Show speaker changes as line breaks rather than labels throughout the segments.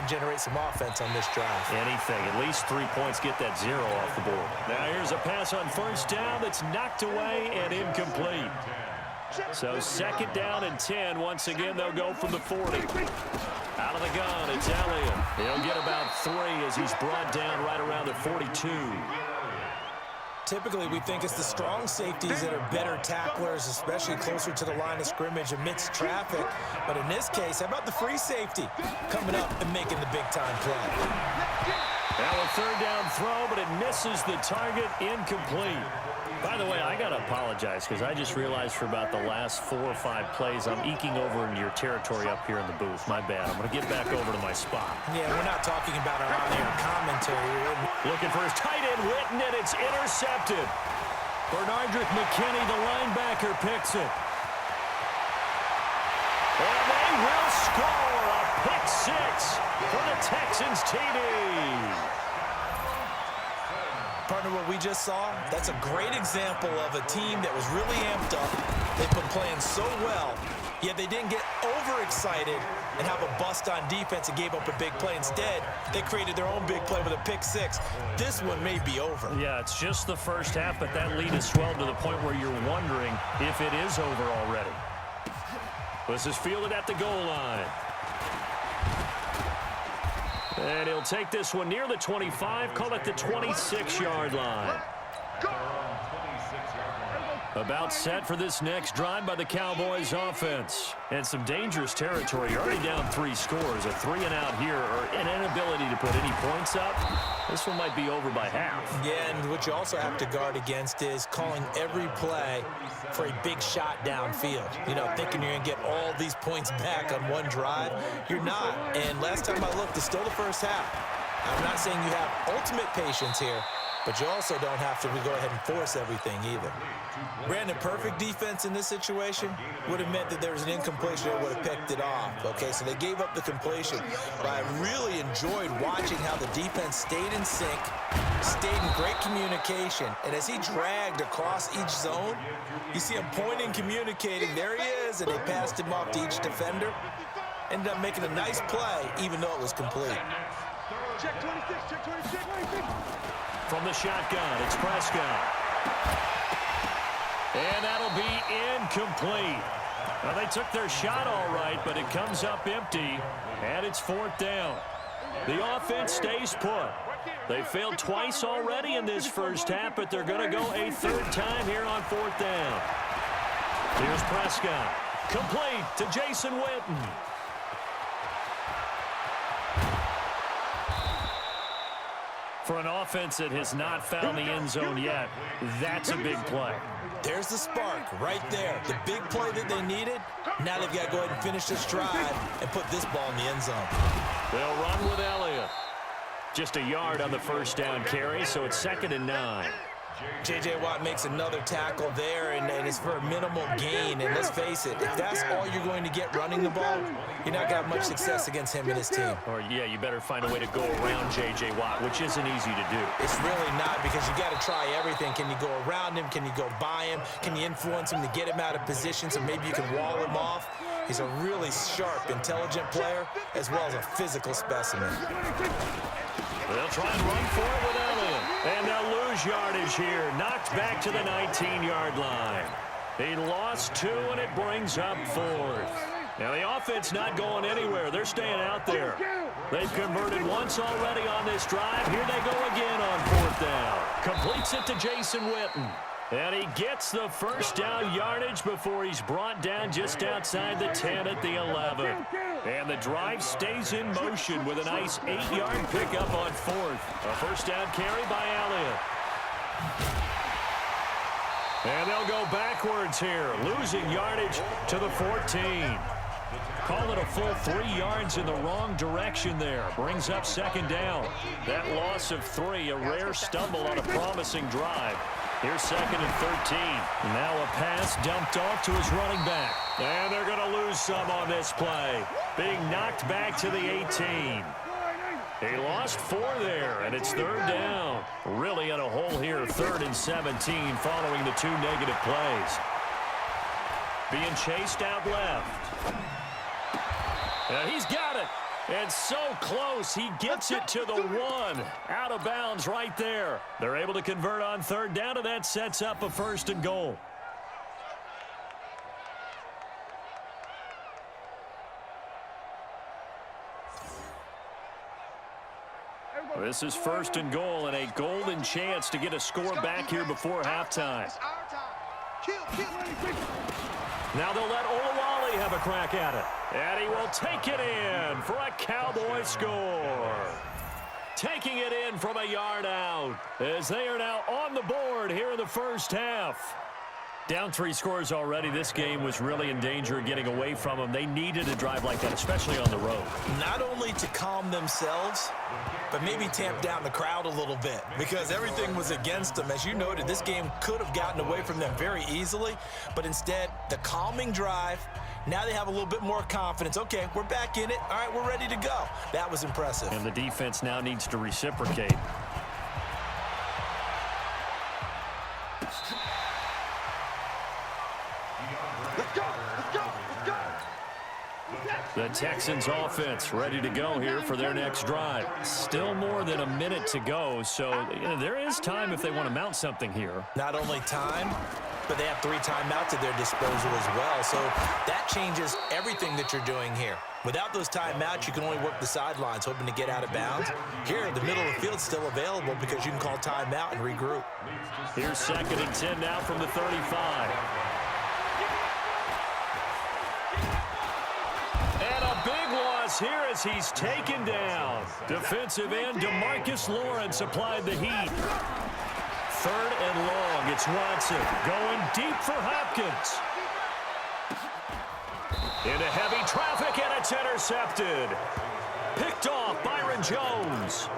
generate some offense on this drive.
Anything. At least 3 points, get that 0 off the board. Now here's a pass on first down that's knocked away and incomplete. So second down and 10. Once again, they'll go from the 40. Out of the gun, it's Elliott. He'll get about 3 as he's brought down right around the 42.
Typically, we think it's the strong safeties that are better tacklers, especially closer to the line of scrimmage amidst traffic. But in this case, how about the free safety coming up and making the big-time play?
Now a third down throw, but it misses the target, incomplete. By the way, I got to apologize because I just realized for about the last 4 or 5 plays, I'm eking over into your territory up here in the booth. My bad. I'm going to get back over to my spot.
Yeah, we're not talking about our on-air commentary.
Looking for his tight end, Witten, and it's intercepted. Bernardrick McKinney, the linebacker, picks it. And they will score a pick 6 for the Texans TD.
Partner, what we just saw, that's a great example of a team that was really amped up. They've been playing so well, yet they didn't get overexcited and have a bust on defense and gave up a big play. Instead, they created their own big play with a pick 6. This one may be over.
Yeah, it's just the first half, but that lead has swelled to the point where you're wondering if it is over already. This is fielded at the goal line. And he'll take this one near the 25, call it the 26-yard line. About set for this next drive by the Cowboys offense. And some dangerous territory. You're already down 3 scores. A 3-and-out here, or an inability to put any points up. This one might be over by half.
Yeah, and what you also have to guard against is calling every play for a big shot downfield. You know, thinking you're going to get all these points back on one drive. You're not. And last time I looked, it's still the first half. I'm not saying you have ultimate patience here, but you also don't have to go ahead and force everything either. Brandon, perfect defense in this situation would have meant that there was an incompletion that would have picked it off. Okay, so they gave up the completion. But I really enjoyed watching how the defense stayed in sync, stayed in great communication. And as he dragged across each zone, you see him pointing, communicating. There he is, and they passed him off to each defender. Ended up making a nice play, even though it was complete.
Check 26, check 26, 26.
From the shotgun, it's Prescott. And that'll be incomplete. Now, they took their shot all right, but it comes up empty, and it's 4th down. The offense stays put. They failed twice already in this first half, but they're going to go a 3rd time here on 4th down. Here's Prescott. Complete to Jason Witten. For an offense that has not found the end zone yet, that's a big play.
There's the spark right there. The big play that they needed. Now they've got to go ahead and finish this drive and put this ball in the end zone.
They'll run with Elliott. Just a yard on the first down carry, so it's 2nd and 9.
J.J. Watt makes another tackle there, and it's for a minimal gain. And let's face it, if that's all you're going to get running the ball, you're not going to have much success against him and his team.
Or, yeah, you better find a way to go around J.J. Watt, which isn't easy to do.
It's really not, because you got to try everything. Can you go around him? Can you go by him? Can you influence him to get him out of position so maybe you can wall him off? He's a really sharp, intelligent player, as well as a physical specimen.
They'll try and run for it with Elliott. And they'll lose yardage here. Knocked back to the 19-yard line. He lost 2, and it brings up 4th. Now, the offense not going anywhere. They're staying out there. They've converted once already on this drive. Here they go again on 4th down. Completes it to Jason Witten. And he gets the first down yardage before he's brought down just outside the 10 at the 11. And the drive stays in motion with a nice 8-yard pickup on 4th. A first down carry by Elliott. And they'll go backwards here, losing yardage to the 14. Call it a full 3 yards in the wrong direction there. Brings up 2nd down. That loss of 3, a rare stumble on a promising drive. Here's 2nd and 13. Now a pass dumped off to his running back. And they're going to lose some on this play. Being knocked back to the 18. He lost 4 there, and it's 3rd down. Really in a hole here, 3rd and 17 following the 2 negative plays. Being chased out left. And he's got it. And so close, he gets it to the 1. Out of bounds right there. They're able to convert on third down, and that sets up a 1st and goal. This is 1st and goal, and a golden chance to get a score back here before halftime. Now they'll let Olawale have a crack at it. And he will take it in for a Cowboy score. Taking it in from a yard out as they are now on the board here in the first half. Down 3 scores already. This game was really in danger of getting away from them. They needed a drive like that, especially on the road.
Not only to calm themselves, but maybe tamp down the crowd a little bit because everything was against them. As you noted, this game could have gotten away from them very easily, but instead, the calming drive, now they have a little bit more confidence. Okay, we're back in it. All right, we're ready to go. That was impressive.
And the defense now needs to reciprocate. The Texans offense ready to go here for their next drive. Still more than a minute to go, so there is time if they want to mount something here.
Not only time, but they have 3 timeouts at their disposal as well, so that changes everything that you're doing here. Without those timeouts, you can only work the sidelines, hoping to get out of bounds. Here, the middle of the field's still available because you can call timeout and regroup.
Here's 2nd and 10 now from the 35. Here as he's taken down. Defensive end DeMarcus Lawrence applied the heat. 3rd and long. It's Watson going deep for Hopkins. Into heavy traffic, and it's intercepted. Picked off Byron Jones.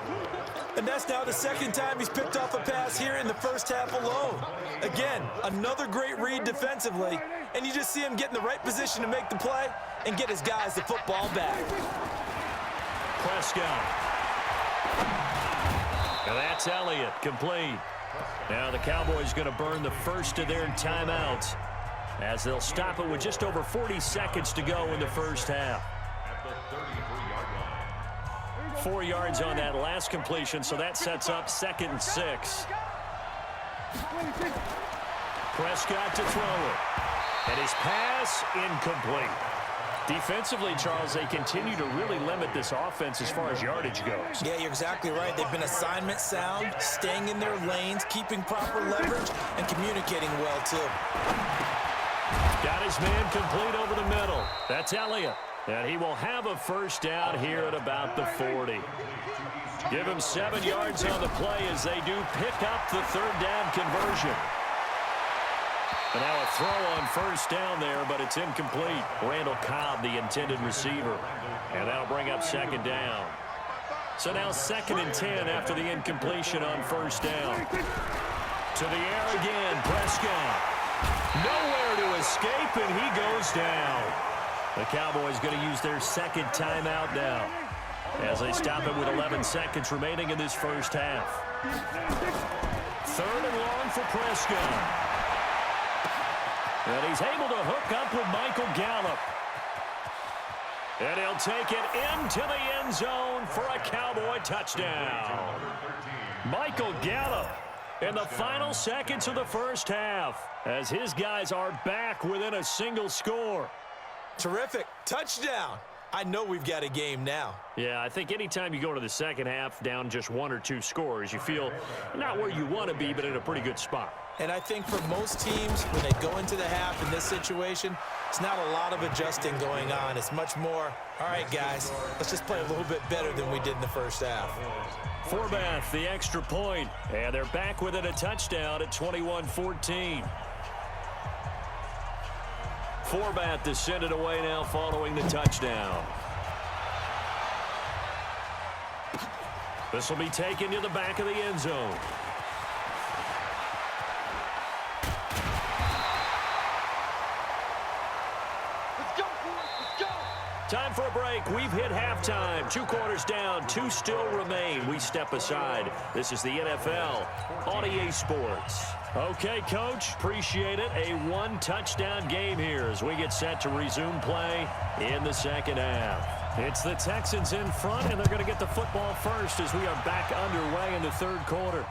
And that's now the 2nd time he's picked off a pass here in the first half alone. Again, another great read defensively, and you just see him get in the right position to make the play and get his guys the football back.
Prescott. And that's Elliott, complete. Now the Cowboys going to burn the first of their timeouts as they'll stop it with just over 40 seconds to go in the first half. 4 yards on that last completion, so that sets up 2nd and 6. Prescott to throw it. And his pass incomplete. Defensively, Charles, they continue to really limit this offense as far as yardage goes.
Yeah, you're exactly right. They've been assignment sound, staying in their lanes, keeping proper leverage, and communicating well, too.
Got his man complete over the middle. That's Elliott. And he will have a first down here at about the 40. Give him 7 yards on the play as they do pick up the 3rd down conversion. And now a throw on first down there, but it's incomplete. Randall Cobb, the intended receiver. And that'll bring up 2nd down. So now 2nd and 10 after the incompletion on first down. To the air again, Prescott. Nowhere to escape, and he goes down. The Cowboys going to use their 2nd timeout now as they stop it with 11 seconds remaining in this first half. 3rd and long for Prescott. And he's able to hook up with Michael Gallup. And he'll take it into the end zone for a Cowboy touchdown. Michael Gallup in the final seconds of the first half as his guys are back within a single score.
Terrific. Touchdown. I know we've got a game now.
Yeah, I think anytime you go to the second half down just 1 or 2 scores, you feel not where you want to be, but in a pretty good spot.
And I think for most teams, when they go into the half in this situation, it's not a lot of adjusting going on. It's much more, all right, guys, let's just play a little bit better than we did in the first half.
Forbath, the extra point, and they're back within a touchdown at 21-14. Forbath to send it away now following the touchdown. This will be taken to the back of the end zone. Time for a break. We've hit halftime. 2 quarters down. 2 still remain. We step aside. This is the NFL on EA Sports. Okay, Coach. Appreciate it. A 1-touchdown game here as we get set to resume play in the second half. It's the Texans in front, and they're going to get the football first as we are back underway in the third quarter.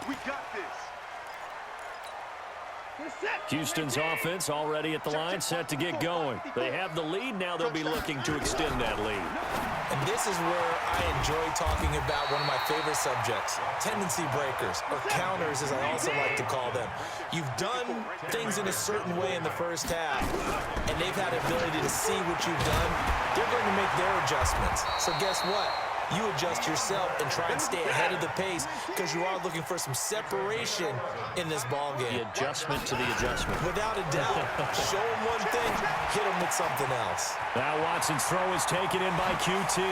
We got this.
Houston's offense already at the line, set to get going. They have the lead. Now they'll be looking to extend that lead.
And this is where I enjoy talking about one of my favorite subjects, tendency breakers, or counters as I also like to call them. You've done things in a certain way in the first half, and they've had the ability to see what you've done. They're going to make their adjustments. So guess what? You adjust yourself and try and stay ahead of the pace because you are looking for some separation in this ball game.
The adjustment to the adjustment.
Without a doubt. Show them one thing, hit them with something else.
Now Watson's throw is taken in by QT.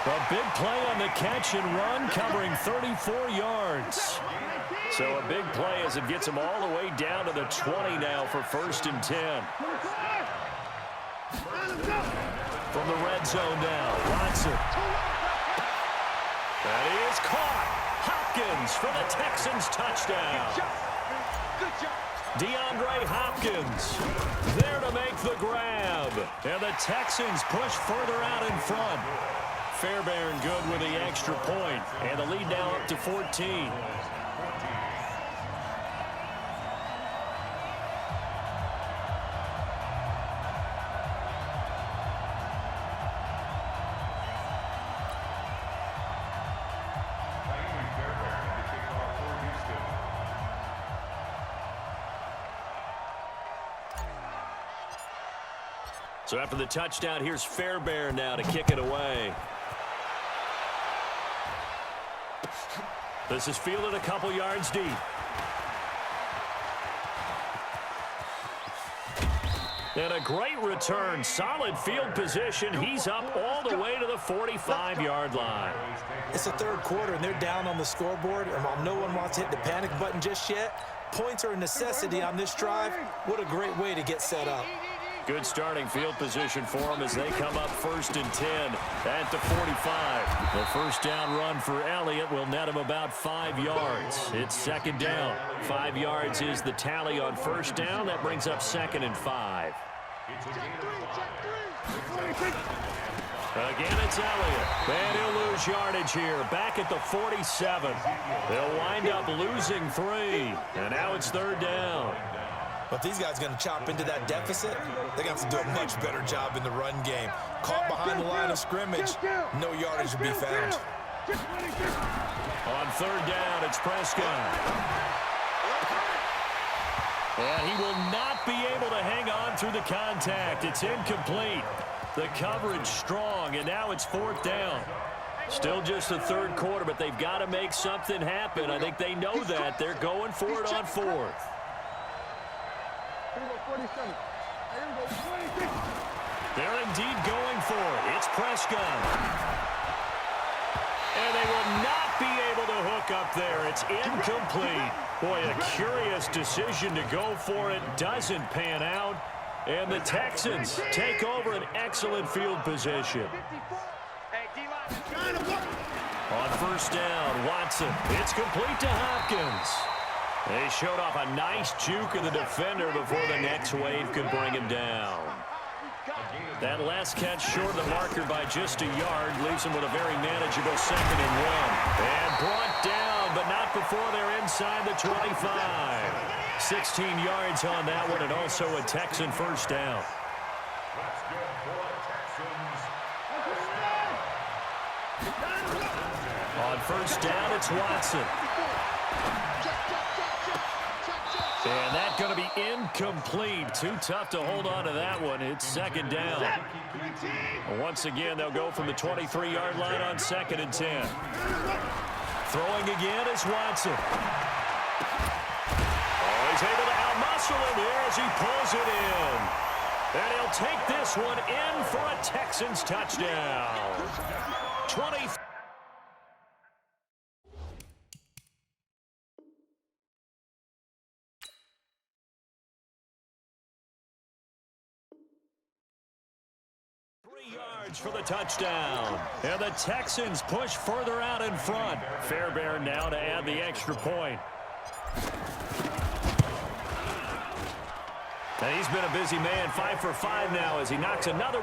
A big play on the catch and run, covering 34 yards. So a big play as it gets him all the way down to the 20 now for 1st and 10. From the red zone now, Watson. That is caught. Hopkins for the Texans touchdown.
Good job.
DeAndre Hopkins there to make the grab. And the Texans push further out in front. Fairbairn good with the extra point. And the lead now up to 14. So after the touchdown, here's Fairbairn now to kick it away. This is fielded a couple yards deep. And a great return. Solid field position. He's up all the way to the 45-yard line.
It's the third quarter, and they're down on the scoreboard. And while no one wants to hit the panic button just yet, points are a necessity on this drive. What a great way to get set up.
Good starting field position for them as they come up 1st and 10 at the 45. The first down run for Elliott will net him about 5 yards. It's 2nd down. 5 yards is the tally on 1st down. That brings up 2nd and 5. Again, it's Elliott. And he'll lose yardage here. Back at the 47. They'll wind up losing 3. And now it's 3rd down.
But these guys are going to chop into that deficit. They're going to have to do a much better job in the run game. Caught behind the line of scrimmage, no yardage to be found.
On 3rd down, it's Prescott. And he will not be able to hang on through the contact. It's incomplete. The coverage strong, and now it's 4th down. Still just the third quarter, but they've got to make something happen. I think they know that. They're going for it on 4th. They're indeed going for it. It's Prescott. And they will not be able to hook up there. It's incomplete. Boy, a curious decision to go for it. Doesn't pan out. And the Texans take over an excellent field position. On 1st down, Watson. It's complete to Hopkins. They showed off a nice juke of the defender before the next wave could bring him down. That last catch short of the marker by just a yard leaves him with a very manageable 2nd and 1. And brought down, but not before they're inside the 25. 16 yards on that one, and also a Texan 1st down. On 1st down, it's Watson. And that's going to be incomplete. Too tough to hold on to that one. It's 2nd down. Once again, they'll go from the 23-yard line on 2nd and 10. Throwing again is Watson. Oh, he's able to outmuscle him here as he pulls it in. And he'll take this one in for a Texans touchdown. 20. For the touchdown. And the Texans push further out in front. Fairbairn now to add the extra point. And he's been a busy man, 5 for 5 now as he knocks another